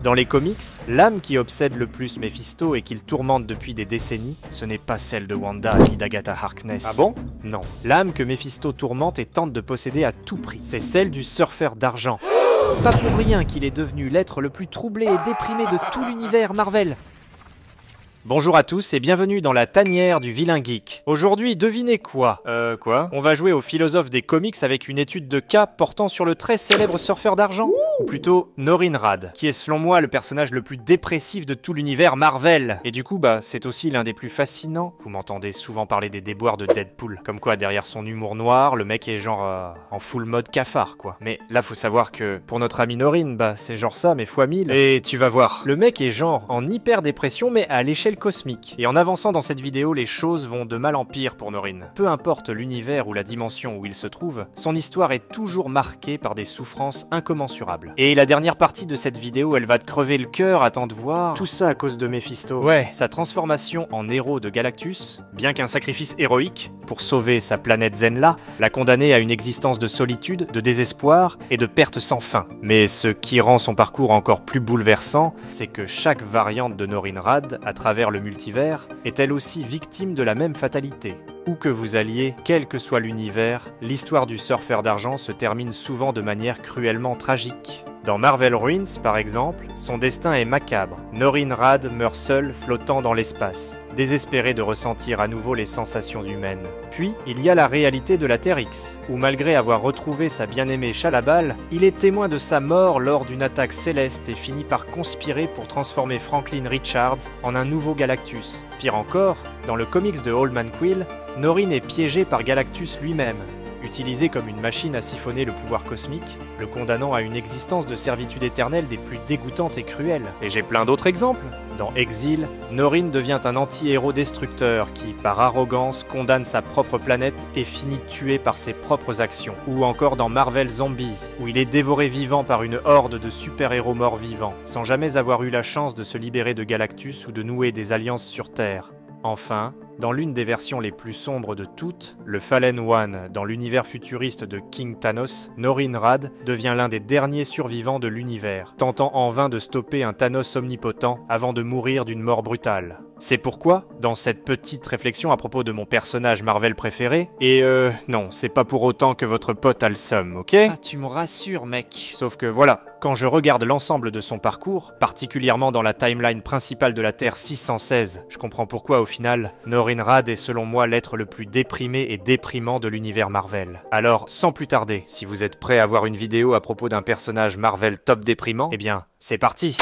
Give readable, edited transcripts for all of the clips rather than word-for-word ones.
Dans les comics, l'âme qui obsède le plus Mephisto et qu'il tourmente depuis des décennies, ce n'est pas celle de Wanda ni d'Agatha Harkness. Ah bon? Non. L'âme que Mephisto tourmente et tente de posséder à tout prix, c'est celle du surfeur d'argent. Pas pour rien qu'il est devenu l'être le plus troublé et déprimé de tout l'univers Marvel. Bonjour à tous et bienvenue dans la tanière du vilain geek. Aujourd'hui, devinez quoi? Quoi? On va jouer au philosophe des comics avec une étude de cas portant sur le très célèbre surfeur d'argent. Ou plutôt Norrin Radd, qui est selon moi le personnage le plus dépressif de tout l'univers Marvel. Et du coup, c'est aussi l'un des plus fascinants. Vous m'entendez souvent parler des déboires de Deadpool. Comme quoi, derrière son humour noir, le mec est genre en full mode cafard, quoi. Mais là, faut savoir que pour notre ami Norrin, c'est genre ça, mais fois 1000. Et tu vas voir, le mec est genre en hyper dépression, mais à l'échelle cosmique. Et en avançant dans cette vidéo, les choses vont de mal en pire pour Norrin. Peu importe l'univers ou la dimension où il se trouve, son histoire est toujours marquée par des souffrances incommensurables. Et la dernière partie de cette vidéo, elle va te crever le cœur, attends de voir. Tout ça à cause de Mephisto. Ouais, sa transformation en héros de Galactus, bien qu'un sacrifice héroïque pour sauver sa planète Zenla, l'a condamné à une existence de solitude, de désespoir et de perte sans fin. Mais ce qui rend son parcours encore plus bouleversant, c'est que chaque variante de Norrin Radd, à travers le multivers, est elle aussi victime de la même fatalité. Où que vous alliez, quel que soit l'univers, l'histoire du surfeur d'argent se termine souvent de manière cruellement tragique. Dans Marvel Ruins, par exemple, son destin est macabre. Norrin Radd meurt seul, flottant dans l'espace, désespéré de ressentir à nouveau les sensations humaines. Puis, il y a la réalité de la Terre X, où malgré avoir retrouvé sa bien-aimée Chalabal, il est témoin de sa mort lors d'une attaque céleste et finit par conspirer pour transformer Franklin Richards en un nouveau Galactus. Pire encore, dans le comics de Old Man Quill, Norrin est piégé par Galactus lui-même, utilisé comme une machine à siphonner le pouvoir cosmique, le condamnant à une existence de servitude éternelle des plus dégoûtantes et cruelles. Et j'ai plein d'autres exemples. Dans Exile, Norrin devient un anti-héros destructeur qui, par arrogance, condamne sa propre planète et finit tué par ses propres actions. Ou encore dans Marvel Zombies, où il est dévoré vivant par une horde de super-héros morts-vivants, sans jamais avoir eu la chance de se libérer de Galactus ou de nouer des alliances sur Terre. Enfin, dans l'une des versions les plus sombres de toutes, le Fallen One, dans l'univers futuriste de King Thanos, Norrin Radd devient l'un des derniers survivants de l'univers, tentant en vain de stopper un Thanos omnipotent avant de mourir d'une mort brutale. C'est pourquoi, dans cette petite réflexion à propos de mon personnage Marvel préféré, et non, c'est pas pour autant que votre pote a le seum, ok? Ah, tu me rassures, mec. Sauf que voilà, quand je regarde l'ensemble de son parcours, particulièrement dans la timeline principale de la Terre 616, je comprends pourquoi au final, Norrin Radd est selon moi l'être le plus déprimé et déprimant de l'univers Marvel. Alors, sans plus tarder, si vous êtes prêts à voir une vidéo à propos d'un personnage Marvel top déprimant, eh bien, c'est parti!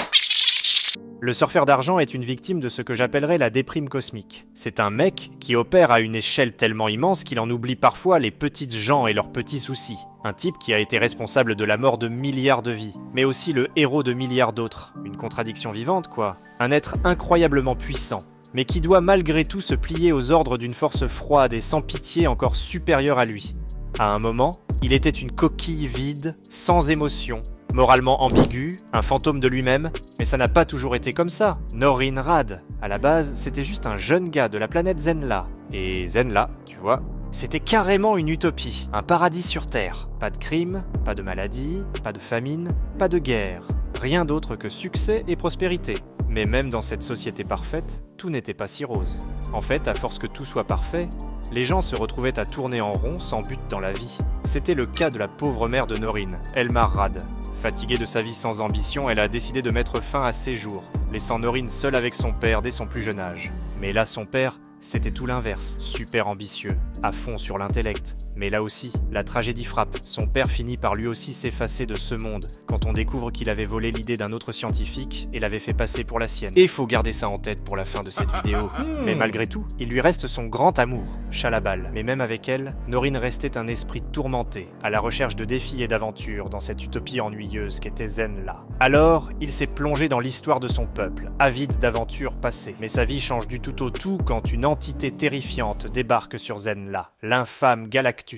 Le surfeur d'argent est une victime de ce que j'appellerais la déprime cosmique. C'est un mec qui opère à une échelle tellement immense qu'il en oublie parfois les petites gens et leurs petits soucis. Un type qui a été responsable de la mort de milliards de vies, mais aussi le héros de milliards d'autres. Une contradiction vivante, quoi. Un être incroyablement puissant, mais qui doit malgré tout se plier aux ordres d'une force froide et sans pitié encore supérieure à lui. À un moment, il était une coquille vide, sans émotion, moralement ambigu, un fantôme de lui-même, mais ça n'a pas toujours été comme ça. Norrin Radd, à la base, c'était juste un jeune gars de la planète Zenla. Et Zenla, tu vois, c'était carrément une utopie, un paradis sur Terre. Pas de crime, pas de maladie, pas de famine, pas de guerre. Rien d'autre que succès et prospérité. Mais même dans cette société parfaite, tout n'était pas si rose. En fait, à force que tout soit parfait, les gens se retrouvaient à tourner en rond sans but dans la vie. C'était le cas de la pauvre mère de Norrin, Elmar Radd. Fatiguée de sa vie sans ambition, elle a décidé de mettre fin à ses jours, laissant Norrin seul avec son père dès son plus jeune âge. Mais là, son père, c'était tout l'inverse, super ambitieux, à fond sur l'intellect. Mais là aussi, la tragédie frappe. Son père finit par lui aussi s'effacer de ce monde, quand on découvre qu'il avait volé l'idée d'un autre scientifique et l'avait fait passer pour la sienne. Et faut garder ça en tête pour la fin de cette vidéo. Mais malgré tout, il lui reste son grand amour, Chalabal. Mais même avec elle, Norrin restait un esprit tourmenté, à la recherche de défis et d'aventures dans cette utopie ennuyeuse qu'était Zenla. Alors, il s'est plongé dans l'histoire de son peuple, avide d'aventures passées. Mais sa vie change du tout au tout quand une entité terrifiante débarque sur Zenla, l'infâme Galactus.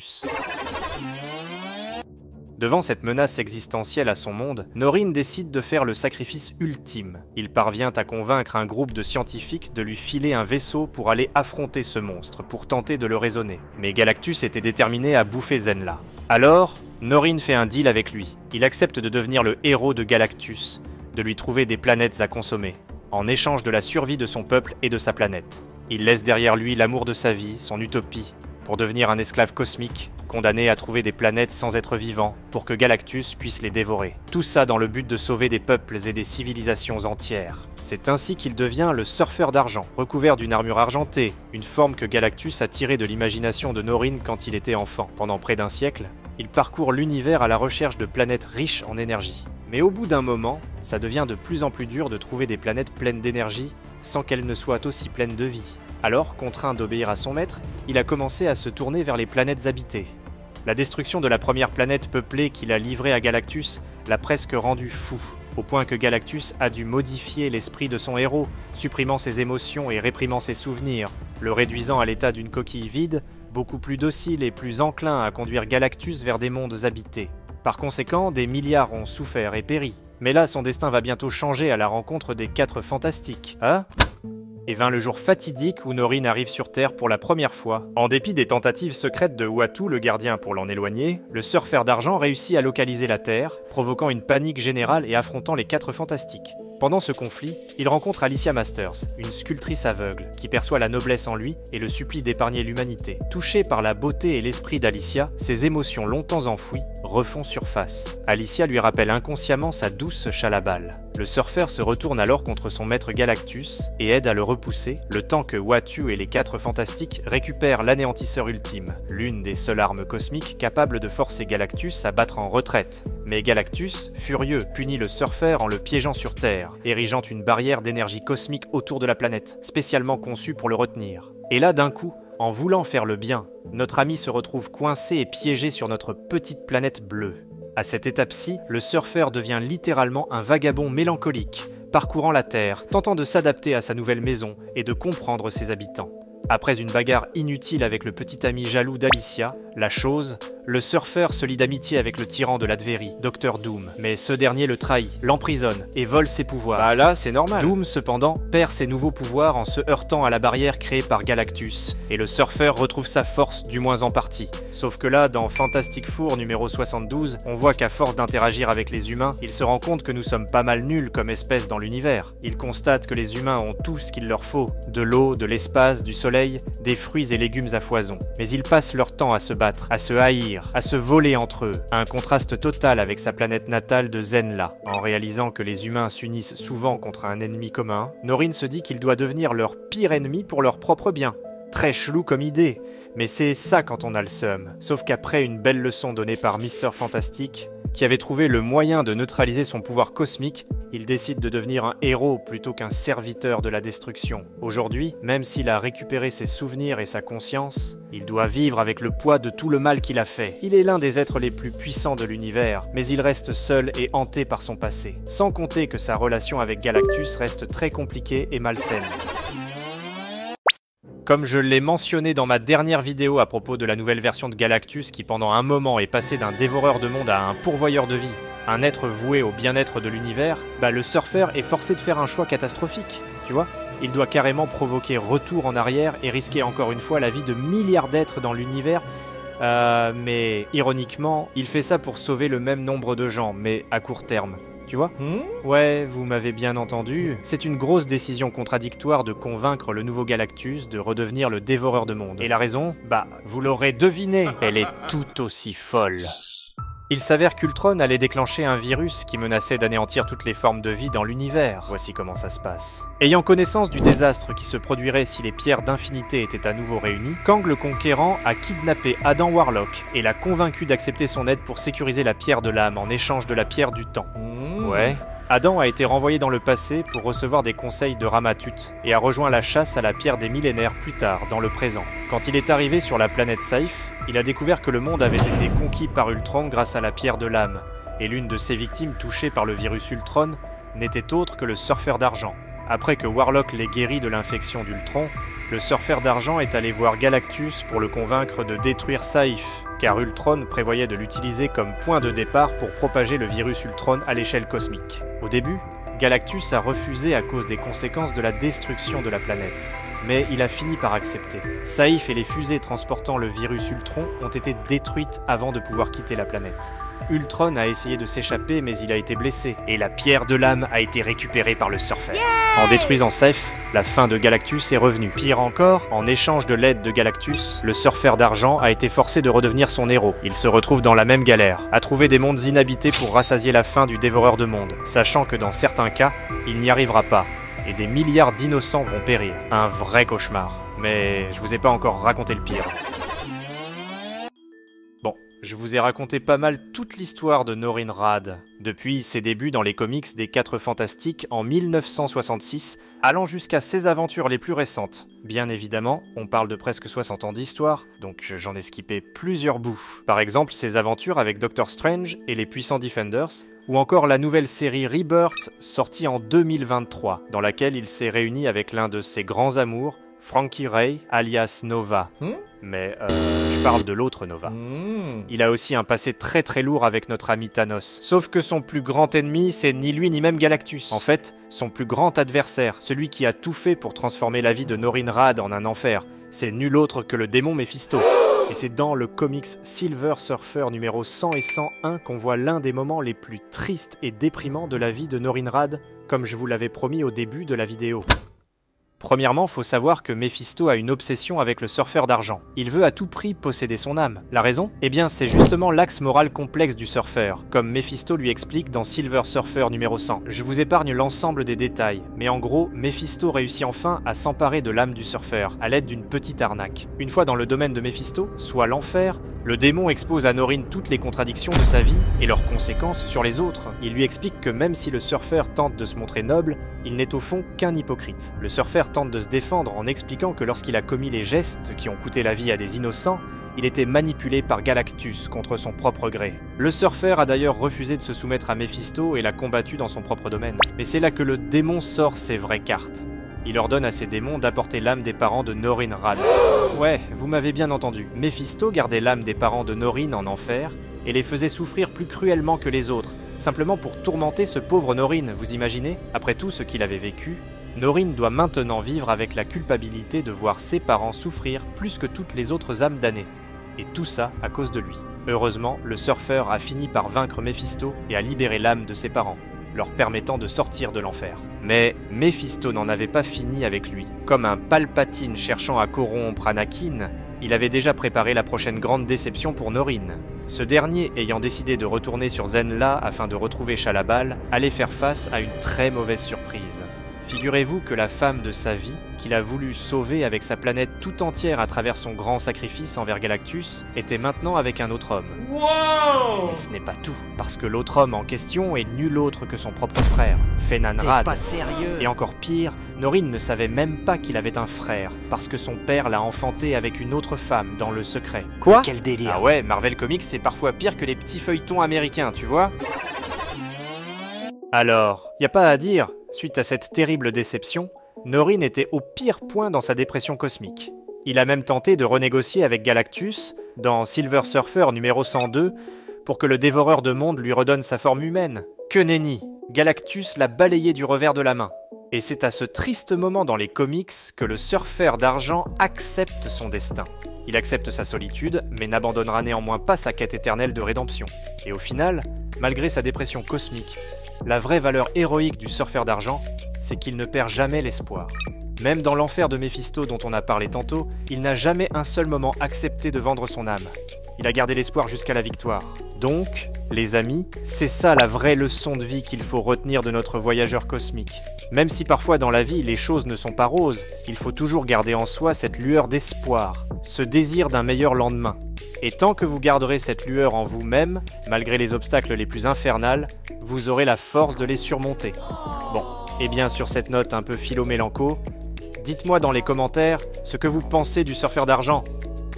Devant cette menace existentielle à son monde, Norrin décide de faire le sacrifice ultime. Il parvient à convaincre un groupe de scientifiques de lui filer un vaisseau pour aller affronter ce monstre, pour tenter de le raisonner. Mais Galactus était déterminé à bouffer Zenla. Alors, Norrin fait un deal avec lui. Il accepte de devenir le héros de Galactus, de lui trouver des planètes à consommer, en échange de la survie de son peuple et de sa planète. Il laisse derrière lui l'amour de sa vie, son utopie, pour devenir un esclave cosmique, condamné à trouver des planètes sans être vivant, pour que Galactus puisse les dévorer. Tout ça dans le but de sauver des peuples et des civilisations entières. C'est ainsi qu'il devient le surfeur d'argent, recouvert d'une armure argentée, une forme que Galactus a tirée de l'imagination de Norine quand il était enfant. Pendant près d'un siècle, il parcourt l'univers à la recherche de planètes riches en énergie. Mais au bout d'un moment, ça devient de plus en plus dur de trouver des planètes pleines d'énergie sans qu'elles ne soient aussi pleines de vie. Alors, contraint d'obéir à son maître, il a commencé à se tourner vers les planètes habitées. La destruction de la première planète peuplée qu'il a livrée à Galactus l'a presque rendu fou, au point que Galactus a dû modifier l'esprit de son héros, supprimant ses émotions et réprimant ses souvenirs, le réduisant à l'état d'une coquille vide, beaucoup plus docile et plus enclin à conduire Galactus vers des mondes habités. Par conséquent, des milliards ont souffert et péri. Mais là, son destin va bientôt changer à la rencontre des 4 fantastiques. Hein ? Et vint le jour fatidique où Norine arrive sur Terre pour la première fois. En dépit des tentatives secrètes de Uatu, le gardien, pour l'en éloigner, le surfeur d'argent réussit à localiser la Terre, provoquant une panique générale et affrontant les 4 fantastiques. Pendant ce conflit, il rencontre Alicia Masters, une sculptrice aveugle, qui perçoit la noblesse en lui et le supplie d'épargner l'humanité. Touché par la beauté et l'esprit d'Alicia, ses émotions longtemps enfouies refont surface. Alicia lui rappelle inconsciemment sa douce Chalabal. Le surfeur se retourne alors contre son maître Galactus et aide à le repousser, le temps que Uatu et les 4 fantastiques récupèrent l'anéantisseur ultime, l'une des seules armes cosmiques capables de forcer Galactus à battre en retraite. Mais Galactus, furieux, punit le surfeur en le piégeant sur Terre, érigeant une barrière d'énergie cosmique autour de la planète, spécialement conçue pour le retenir. Et là, d'un coup, en voulant faire le bien, notre ami se retrouve coincé et piégé sur notre petite planète bleue. À cette étape-ci, le surfeur devient littéralement un vagabond mélancolique, parcourant la Terre, tentant de s'adapter à sa nouvelle maison et de comprendre ses habitants. Après une bagarre inutile avec le petit ami jaloux d'Alicia, la chose, le surfeur se lie d'amitié avec le tyran de l'Advérie, Dr Doom. Mais ce dernier le trahit, l'emprisonne et vole ses pouvoirs. Bah là, c'est normal. Doom, cependant, perd ses nouveaux pouvoirs en se heurtant à la barrière créée par Galactus. Et le surfeur retrouve sa force, du moins en partie. Sauf que là, dans Fantastic Four numéro 72, on voit qu'à force d'interagir avec les humains, il se rend compte que nous sommes pas mal nuls comme espèce dans l'univers. Il constate que les humains ont tout ce qu'il leur faut. De l'eau, de l'espace, du soleil, des fruits et légumes à foison. Mais ils passent leur temps à se battre, à se haïr, à se voler entre eux. Un contraste total avec sa planète natale de Zenla. En réalisant que les humains s'unissent souvent contre un ennemi commun, Norine se dit qu'il doit devenir leur pire ennemi pour leur propre bien. Très chelou comme idée, mais c'est ça quand on a le seum. Sauf qu'après une belle leçon donnée par Mr Fantastic, qui avait trouvé le moyen de neutraliser son pouvoir cosmique, il décide de devenir un héros plutôt qu'un serviteur de la destruction. Aujourd'hui, même s'il a récupéré ses souvenirs et sa conscience, il doit vivre avec le poids de tout le mal qu'il a fait. Il est l'un des êtres les plus puissants de l'univers, mais il reste seul et hanté par son passé. Sans compter que sa relation avec Galactus reste très compliquée et malsaine. Comme je l'ai mentionné dans ma dernière vidéo à propos de la nouvelle version de Galactus qui pendant un moment est passé d'un dévoreur de monde à un pourvoyeur de vie, un être voué au bien-être de l'univers, le surfeur est forcé de faire un choix catastrophique, tu vois. Il doit carrément provoquer retour en arrière et risquer encore une fois la vie de milliards d'êtres dans l'univers. Mais ironiquement, il fait ça pour sauver le même nombre de gens, mais à court terme. Tu vois ? Ouais, vous m'avez bien entendu, c'est une grosse décision contradictoire de convaincre le nouveau Galactus de redevenir le dévoreur de monde. Et la raison ? Vous l'aurez deviné, elle est tout aussi folle. Il s'avère qu'Ultron allait déclencher un virus qui menaçait d'anéantir toutes les formes de vie dans l'univers. Voici comment ça se passe. Ayant connaissance du désastre qui se produirait si les pierres d'infinité étaient à nouveau réunies, Kang le Conquérant a kidnappé Adam Warlock et l'a convaincu d'accepter son aide pour sécuriser la pierre de l'âme en échange de la pierre du temps. Ouais. Adam a été renvoyé dans le passé pour recevoir des conseils de Ramatut et a rejoint la chasse à la pierre des millénaires plus tard, dans le présent. Quand il est arrivé sur la planète Saif, il a découvert que le monde avait été conquis par Ultron grâce à la pierre de l'âme, et l'une de ses victimes touchées par le virus Ultron n'était autre que le surfeur d'argent. Après que Warlock l'ait guéri de l'infection d'Ultron, le surfeur d'argent est allé voir Galactus pour le convaincre de détruire Saif, car Ultron prévoyait de l'utiliser comme point de départ pour propager le virus Ultron à l'échelle cosmique. Au début, Galactus a refusé à cause des conséquences de la destruction de la planète. Mais il a fini par accepter. Saif et les fusées transportant le virus Ultron ont été détruites avant de pouvoir quitter la planète. Ultron a essayé de s'échapper mais il a été blessé, et la pierre de l'âme a été récupérée par le Surfer. En détruisant Ceph, la fin de Galactus est revenue. Pire encore, en échange de l'aide de Galactus, le Surfer d'argent a été forcé de redevenir son héros. Il se retrouve dans la même galère, à trouver des mondes inhabités pour rassasier la faim du dévoreur de mondes, sachant que dans certains cas, il n'y arrivera pas, et des milliards d'innocents vont périr. Un vrai cauchemar. Mais je vous ai pas encore raconté le pire. Bon, je vous ai raconté pas mal toute l'histoire de Norrin Radd, depuis ses débuts dans les comics des 4 Fantastiques en 1966, allant jusqu'à ses aventures les plus récentes. Bien évidemment, on parle de presque 60 ans d'histoire, donc j'en ai skippé plusieurs bouts. Par exemple, ses aventures avec Doctor Strange et les puissants Defenders, ou encore la nouvelle série Rebirth, sortie en 2023, dans laquelle il s'est réuni avec l'un de ses grands amours, Frankie Ray, alias Nova. Mais je parle de l'autre Nova. Il a aussi un passé très très lourd avec notre ami Thanos. Sauf que son plus grand ennemi, c'est ni lui ni même Galactus. En fait, son plus grand adversaire, celui qui a tout fait pour transformer la vie de Norrin Radd en un enfer, c'est nul autre que le démon Mephisto. Et c'est dans le comics Silver Surfer numéro 100 et 101 qu'on voit l'un des moments les plus tristes et déprimants de la vie de Norrin Radd, comme je vous l'avais promis au début de la vidéo. Premièrement, faut savoir que Mephisto a une obsession avec le Surfer d'argent. Il veut à tout prix posséder son âme. La raison ? Eh bien, c'est justement l'axe moral complexe du Surfer, comme Mephisto lui explique dans Silver Surfer numéro 100. Je vous épargne l'ensemble des détails, mais en gros, Mephisto réussit enfin à s'emparer de l'âme du Surfer, à l'aide d'une petite arnaque. Une fois dans le domaine de Mephisto, soit l'enfer, le démon expose à Norrin toutes les contradictions de sa vie et leurs conséquences sur les autres. Il lui explique que même si le Surfer tente de se montrer noble, il n'est au fond qu'un hypocrite. Le Surfer tente de se défendre en expliquant que lorsqu'il a commis les gestes qui ont coûté la vie à des innocents, il était manipulé par Galactus contre son propre gré. Le Surfer a d'ailleurs refusé de se soumettre à Mephisto et l'a combattu dans son propre domaine. Mais c'est là que le démon sort ses vraies cartes. Il ordonne à ses démons d'apporter l'âme des parents de Norrin Radd. Ouais, vous m'avez bien entendu. Mephisto gardait l'âme des parents de Norrin en enfer et les faisait souffrir plus cruellement que les autres, simplement pour tourmenter ce pauvre Norrin, vous imaginez ? Après tout ce qu'il avait vécu, Norrin doit maintenant vivre avec la culpabilité de voir ses parents souffrir plus que toutes les autres âmes damnées. Et tout ça à cause de lui. Heureusement, le Surfer a fini par vaincre Mephisto et a libéré l'âme de ses parents, leur permettant de sortir de l'enfer. Mais Mephisto n'en avait pas fini avec lui. Comme un Palpatine cherchant à corrompre Anakin, il avait déjà préparé la prochaine grande déception pour Norrin. Ce dernier, ayant décidé de retourner sur Zenla afin de retrouver Shalabal, allait faire face à une très mauvaise surprise. Figurez-vous que la femme de sa vie, qu'il a voulu sauver avec sa planète tout entière à travers son grand sacrifice envers Galactus, était maintenant avec un autre homme. Wow! Mais ce n'est pas tout, parce que l'autre homme en question est nul autre que son propre frère, Fenan Radd. Pas sérieux? Et encore pire, Norrin ne savait même pas qu'il avait un frère, parce que son père l'a enfanté avec une autre femme dans le secret. Quoi? Quel délire! Ah ouais, Marvel Comics c'est parfois pire que les petits feuilletons américains, tu vois? Alors, y a pas à dire, suite à cette terrible déception, Norrin était au pire point dans sa dépression cosmique. Il a même tenté de renégocier avec Galactus, dans Silver Surfer numéro 102, pour que le dévoreur de mondes lui redonne sa forme humaine. Que nenni, Galactus l'a balayé du revers de la main. Et c'est à ce triste moment dans les comics que le Surfer d'argent accepte son destin. Il accepte sa solitude, mais n'abandonnera néanmoins pas sa quête éternelle de rédemption. Et au final, malgré sa dépression cosmique, la vraie valeur héroïque du Surfer d'argent, c'est qu'il ne perd jamais l'espoir. Même dans l'enfer de Mephisto dont on a parlé tantôt, il n'a jamais un seul moment accepté de vendre son âme. Il a gardé l'espoir jusqu'à la victoire. Donc, les amis, c'est ça la vraie leçon de vie qu'il faut retenir de notre voyageur cosmique. Même si parfois dans la vie les choses ne sont pas roses, il faut toujours garder en soi cette lueur d'espoir, ce désir d'un meilleur lendemain. Et tant que vous garderez cette lueur en vous-même, malgré les obstacles les plus infernales, vous aurez la force de les surmonter. Bon, et bien sur cette note un peu philo-mélanco, dites-moi dans les commentaires ce que vous pensez du Surfer d'argent.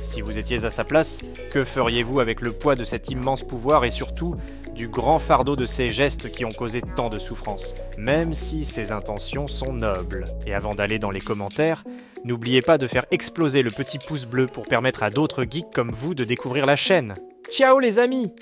Si vous étiez à sa place, que feriez-vous avec le poids de cet immense pouvoir et surtout du grand fardeau de ces gestes qui ont causé tant de souffrance, même si ses intentions sont nobles. Et avant d'aller dans les commentaires, n'oubliez pas de faire exploser le petit pouce bleu pour permettre à d'autres geeks comme vous de découvrir la chaîne. Ciao les amis!